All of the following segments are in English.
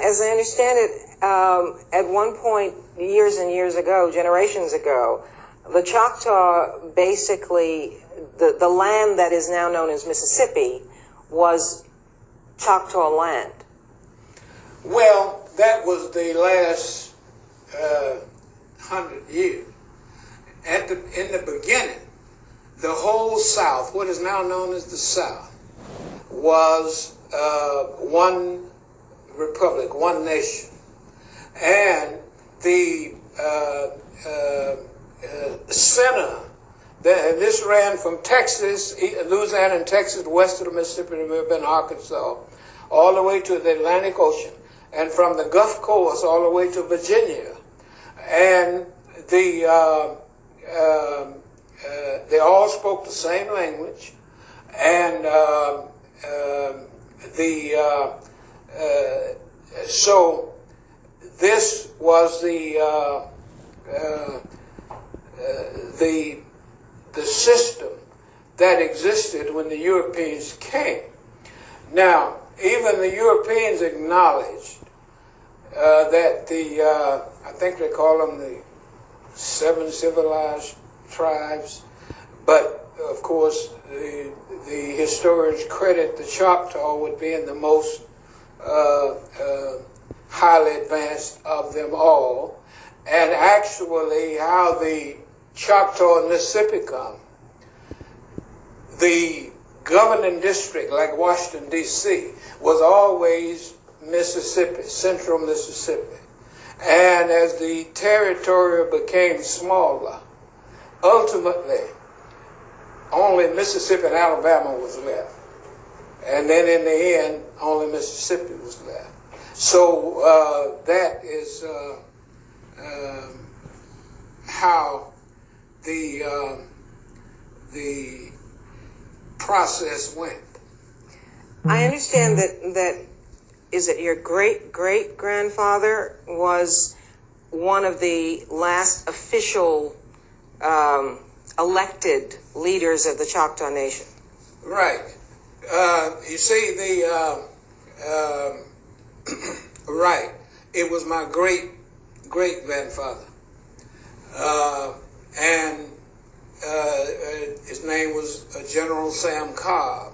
as I understand it, at one point, years and years ago, generations ago, the Choctaw basically, the land that is now known as Mississippi was Choctaw land. Well, that was the last 100 years. In the beginning, the whole South, what is now known as the South, was one republic, one nation. And the center, and this ran from Texas, Louisiana and Texas, west of the Mississippi River in Arkansas, all the way to the Atlantic Ocean, and from the Gulf Coast all the way to Virginia. And they all spoke the same language, and so this was the system that existed when the Europeans came. Now, even the Europeans acknowledged that I think they call them the 7 civilized tribes, but of course the historians credit the Choctaw with being the most highly advanced of them all. And actually how the Choctaw and Mississippi come, the governing district, like Washington, D.C., was always Mississippi, central Mississippi. And as the territory became smaller, ultimately only Mississippi and Alabama was left. And then in the end, only Mississippi was left. So that is how the process went. I understand that is it your great-great-grandfather was one of the last official elected leaders of the Choctaw Nation. Right. You see, right. It was my great-great-grandfather. And his name was General Sam Cobb.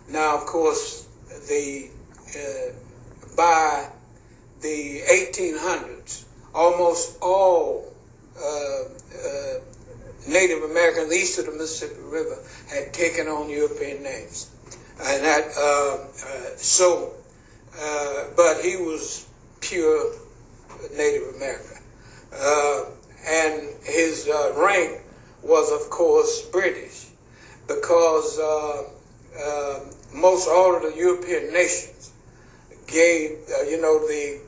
Now, of course, by the 1800s, almost all Native Americans east of the Mississippi River had taken on European names. And that, but he was pure Native American. And his rank was, of course, British, because most all of the European nations gave, they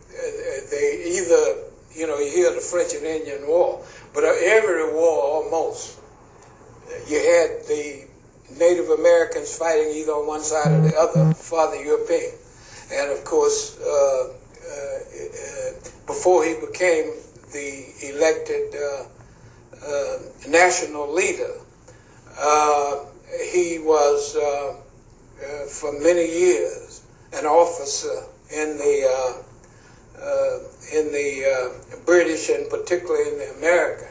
either, you hear the French and Indian War, but every war almost, you had the Native Americans fighting either on one side or the other for the European. And of course, before he became the elected national leader, he was for many years an officer in the British and particularly in the American